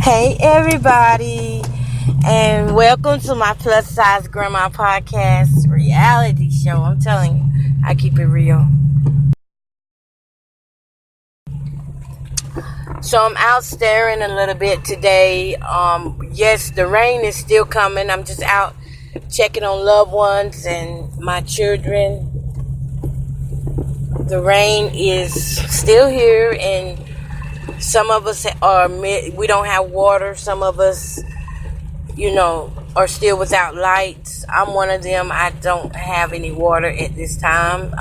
Hey everybody, and welcome to my plus size grandma podcast reality show. I'm telling you, I keep it real. So I'm out staring a little bit today. Yes, the rain is still coming. I'm just out checking on loved ones and my children. The rain is still here, and some of us we don't have water. Some of us, are still without lights. I'm one of them. I don't have any water at this time.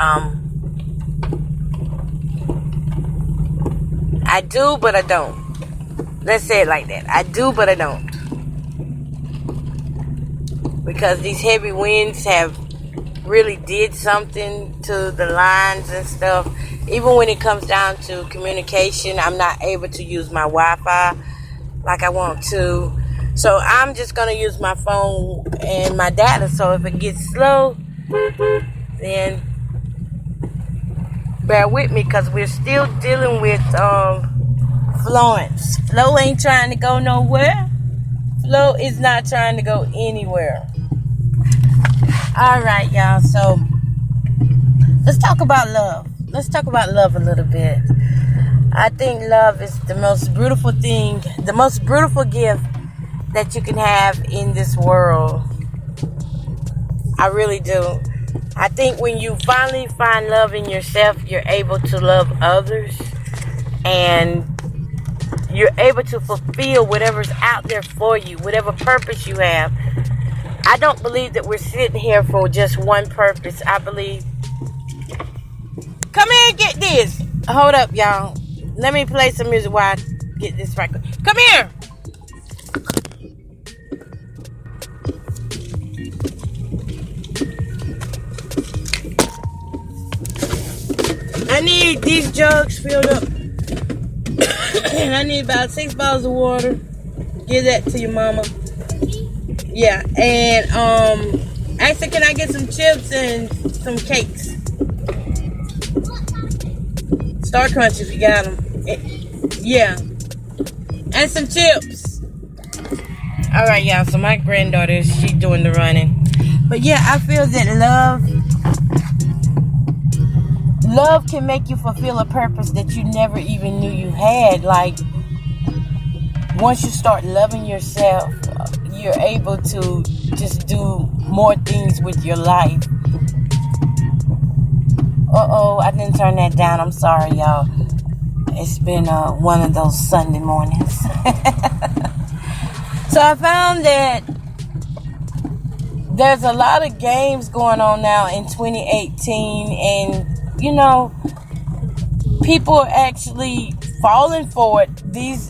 I do, but I don't. Let's say it like that. I do, but I don't. Because these heavy winds have really did something to the lines and stuff. Even when it comes down to communication, I'm not able to use my Wi-Fi like I want to. So I'm just going to use my phone and my data. So if it gets slow, then bear with me, because we're still dealing with Florence. Flo ain't trying to go nowhere. Flo is not trying to go anywhere. All right, y'all. So let's talk about love. Let's talk about love a little bit. I think love is the most beautiful thing, the most beautiful gift that you can have in this world. I really do. I think when you finally find love in yourself, you're able to love others, and you're able to fulfill whatever's out there for you, whatever purpose you have. I don't believe that we're sitting here for just one purpose. I believe... Come here and get this. Hold up, y'all. Let me play some music while I get this right. Come here. I need these jugs filled up. And I need about 6 bottles of water. Give that to your mama. Yeah, and actually, can I get some chips and some cakes? Star Crunch if you got them. Yeah, and some chips. All right, y'all. So my granddaughter, she's doing the running. But yeah, I feel that love can make you fulfill a purpose that you never even knew you had. Like, once you start loving yourself, you're able to just do more things with your life. I didn't turn that down. I'm sorry, y'all. It's been one of those Sunday mornings. So I found that there's a lot of games going on now in 2018, and people are actually falling for it.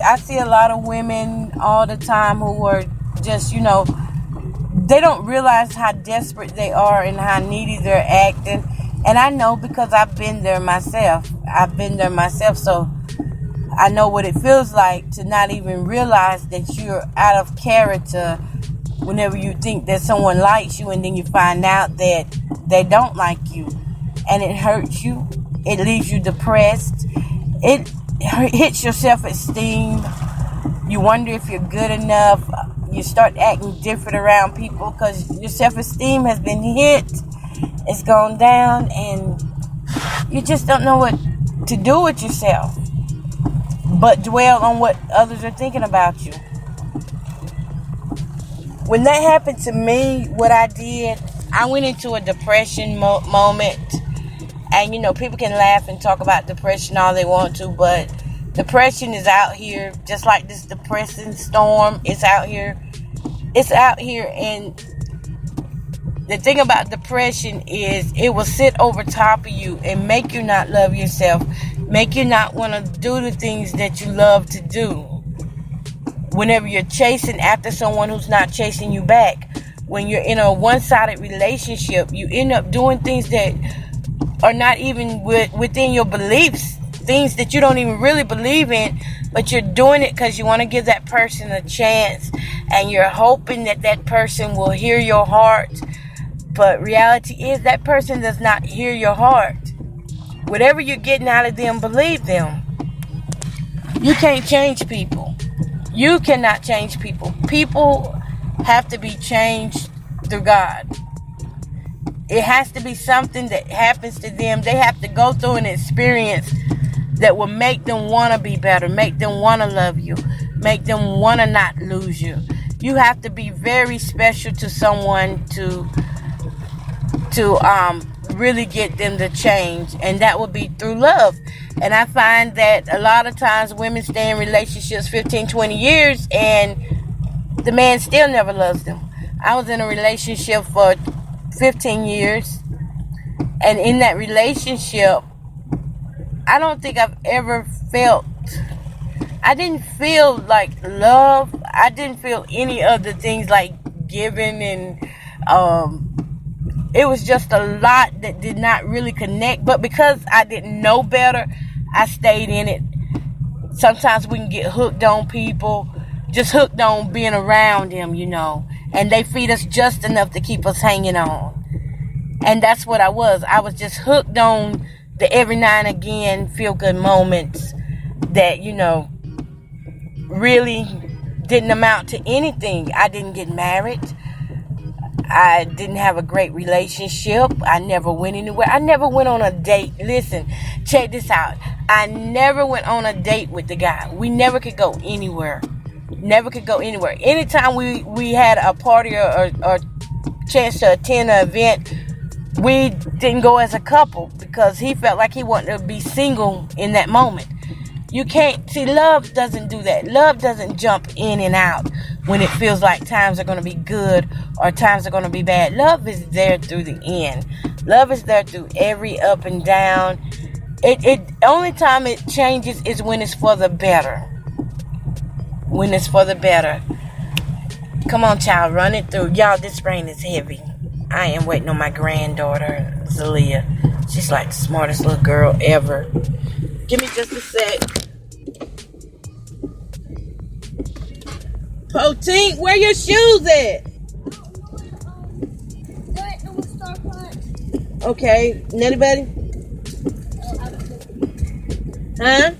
I see a lot of women all the time who are just, they don't realize how desperate they are and how needy they're acting. And I know, because I've been there myself. So I know what it feels like to not even realize that you're out of character whenever you think that someone likes you, and then you find out that they don't like you. And it hurts you. It leaves you depressed. It hits your self-esteem. You wonder if you're good enough. You start acting different around people because your self-esteem has been hit. It's gone down, and you just don't know what to do with yourself but dwell on what others are thinking about you. When that happened to me, what I did, I went into a depression moment. And, people can laugh and talk about depression all they want to, but depression is out here, just like this depressing storm. It's out here. And the thing about depression is it will sit over top of you and make you not love yourself, make you not want to do the things that you love to do. Whenever you're chasing after someone who's not chasing you back, when you're in a one-sided relationship, you end up doing things that are not even within your beliefs, things that you don't even really believe in, but you're doing it because you want to give that person a chance, and you're hoping that that person will hear your heart. But reality is that person does not hear your heart. Whatever you're getting out of them, believe them. You can't change people. You cannot change people. People have to be changed through God. It has to be something that happens to them. They have to go through an experience that will make them want to be better, make them want to love you, make them want to not lose you. You have to be very special to someone to really get them to change, and that would be through love. And I find that a lot of times women stay in relationships 15, 20 years and the man still never loves them. I was in a relationship for 15 years, and in that relationship, I don't think I've ever I didn't feel like love. I didn't feel any of the things like giving, and it was just a lot that did not really connect. But because I didn't know better, I stayed in it. Sometimes we can get hooked on people, just hooked on being around them, and they feed us just enough to keep us hanging on. And that's what I was. I was just hooked on the every now and again feel-good moments that, really didn't amount to anything. I didn't get married. I didn't have a great relationship. I never went anywhere. I never went on a date. Listen, check this out. I never went on a date with the guy. We never could go anywhere. Never could go anywhere. Anytime we had a party or chance to attend an event, we didn't go as a couple because he felt like he wanted to be single in that moment. You can't see, love doesn't do that. Love doesn't jump in and out when it feels like times are going to be good or times are going to be bad. Love is there through the end. Love is there through every up and down. It only time it changes is when it's for the better. When it's for the better. Come on, child, run it through. Y'all, this rain is heavy. I am waiting on my granddaughter, Zelia. She's like the smartest little girl ever. Give me just a sec. Potink, where your shoes at? Okay, anybody? Huh?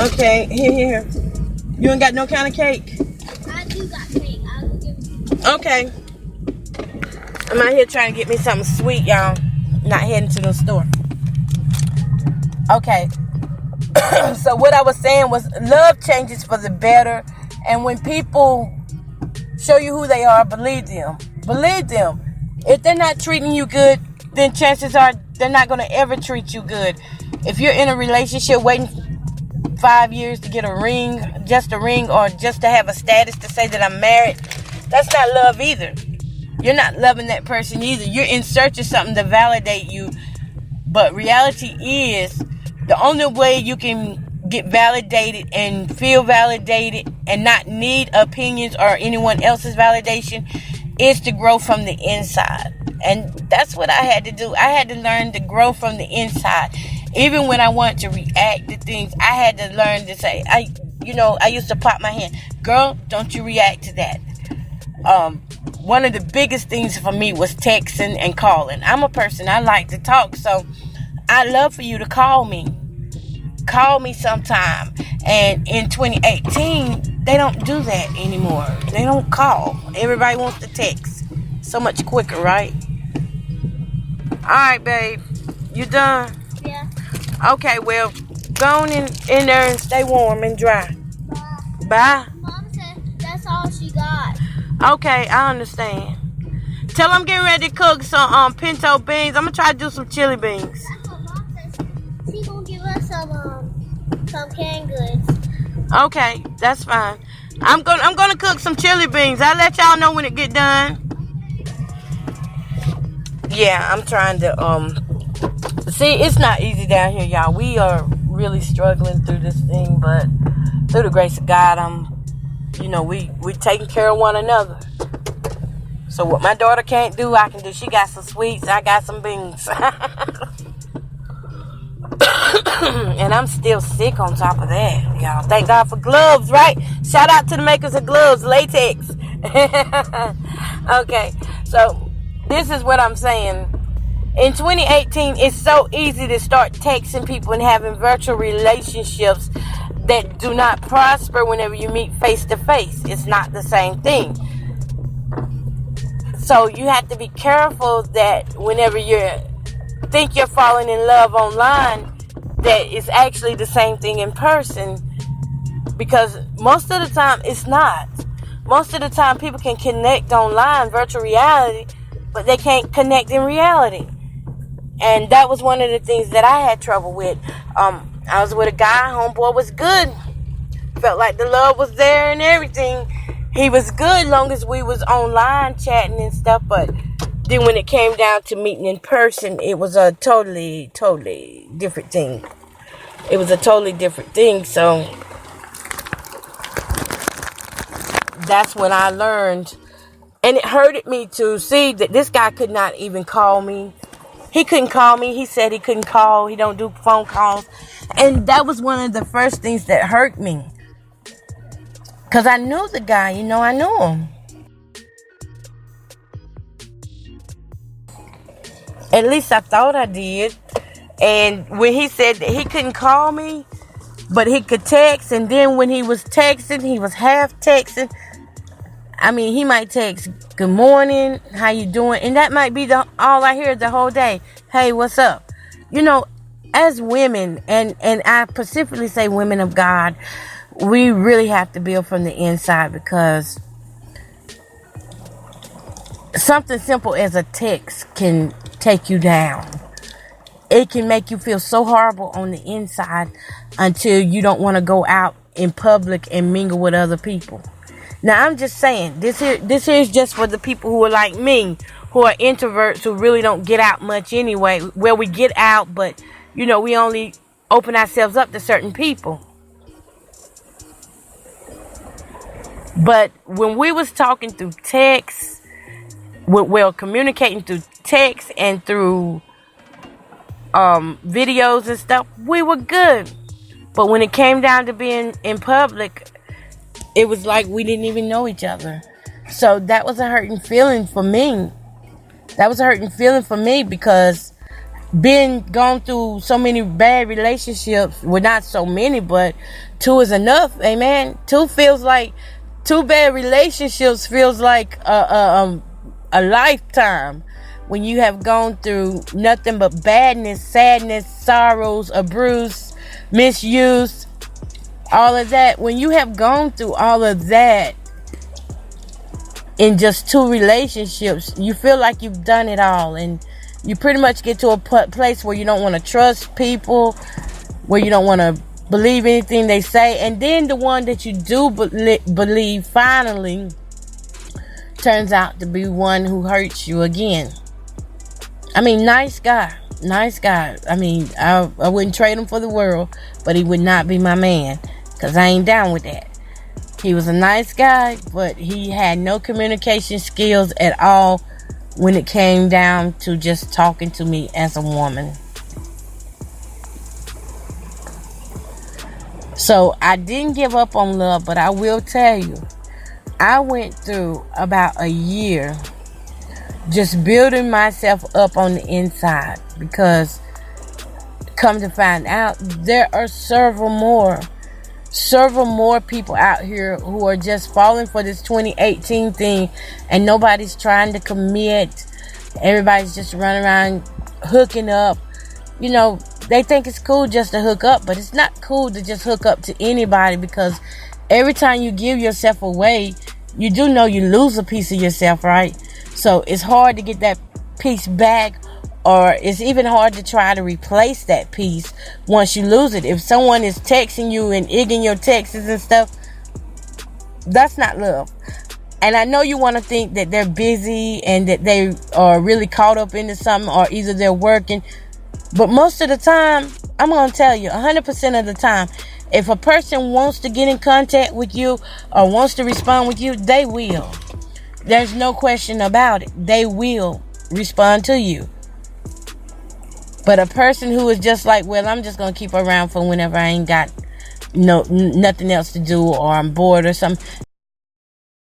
Okay, here. You ain't got no kind of cake? I do got cake. I will give you. Okay. I'm out here trying to get me something sweet, y'all. Not heading to the store. Okay. So what I was saying was love changes for the better. And when people show you who they are, believe them. Believe them. If they're not treating you good, then chances are they're not going to ever treat you good. If you're in a relationship waiting 5 years to get a ring, or just to have a status to say that I'm married, that's not love either. You're not loving that person either. You're in search of something to validate you. But reality is, the only way you can get validated and feel validated and not need opinions or anyone else's validation is to grow from the inside. And that's what I had to do. I had to learn to grow from the inside. Even when I wanted to react to things, I had to learn to say, I used to pop my hand. Girl, don't you react to that. One of the biggest things for me was texting and calling. I'm a person, I like to talk, so I love for you to call me. Call me sometime. And in 2018, they don't do that anymore. They don't call. Everybody wants to text. So much quicker, right? Alright, babe. You done? Yeah. Okay, well, go on in there and stay warm and dry. Bye. Mom said that's all she got. Okay, I understand. Tell them I'm getting ready to cook some pinto beans. I'm gonna try to do some chili beans. That's what Mom says. She's gonna give us some canned goods. Okay, that's fine. I'm gonna cook some chili beans. I'll let y'all know when it get done. Yeah, I'm trying to see, it's not easy down here, y'all. We are really struggling through this thing, but through the grace of God, we taking care of one another. So what my daughter can't do, I can do. She got some sweets, I got some beans. And I'm still sick on top of that, y'all. Thank God for gloves, right? Shout out to the makers of gloves, latex. Okay, so this is what I'm saying. In 2018, it's so easy to start texting people and having virtual relationships that do not prosper whenever you meet face to face. It's not the same thing. So you have to be careful that whenever you think you're falling in love online, that it's actually the same thing in person, because most of the time it's not. Most of the time people can connect online, virtual reality, but they can't connect in reality. And that was one of the things that I had trouble with. I was with a guy, homeboy was good. Felt like the love was there and everything. He was good long as we was online chatting and stuff, but then when it came down to meeting in person, it was a totally different thing. It was a totally different thing. So that's when I learned, and it hurted me to see that this guy could not even call me. He couldn't call me. He said he couldn't call. He don't do phone calls. And that was one of the first things that hurt me. Because I knew the guy, I knew him. At least I thought I did. And when he said that he couldn't call me, but he could text, and then when he was texting, he was half texting. I mean, he might text, good morning, how you doing? And that might be all I hear the whole day. Hey, what's up? As women, and I specifically say women of God, we really have to build from the inside, because something simple as a text can take you down. It can make you feel so horrible on the inside until you don't want to go out in public and mingle with other people. Now, I'm just saying, this here is just for the people who are like me, who are introverts, who really don't get out much anyway. Well, we get out, but, we only open ourselves up to certain people. But when we was talking through text, communicating through text and through videos and stuff, we were good. But when it came down to being in public, it was like we didn't even know each other. So that was a hurting feeling for me. Because being gone through so many bad relationships, well, not so many, but 2 is enough. Amen. 2 bad relationships feels like a lifetime. When you have gone through nothing but badness, sadness, sorrows, abuse, misuse, all of that. When you have gone through all of that in just 2 relationships, you feel like you've done it all. And you pretty much get to a place where you don't want to trust people, where you don't want to believe anything they say. And then the one that you do believe finally turns out to be one who hurts you again. I mean, nice guy. I mean, I wouldn't trade him for the world, but he would not be my man, because I ain't down with that. He was a nice guy, but he had no communication skills at all when it came down to just talking to me as a woman. So I didn't give up on love, but I will tell you, I went through about a year just building myself up on the inside, because come to find out, there are several more people out here who are just falling for this 2018 thing, and nobody's trying to commit. Everybody's just running around hooking up. They think it's cool just to hook up, but it's not cool to just hook up to anybody, because every time you give yourself away, you do know you lose a piece of yourself, right? So it's hard to get that piece back, or it's even hard to try to replace that piece once you lose it. If someone is texting you and ignoring your texts and stuff, that's not love. And I know you want to think that they're busy and that they are really caught up into something, or either they're working. But most of the time, I'm going to tell you, 100% of the time, if a person wants to get in contact with you or wants to respond with you, they will. There's no question about it. They will respond to you. But a person who is just like, well, I'm just going to keep around for whenever I ain't got nothing else to do, or I'm bored or something,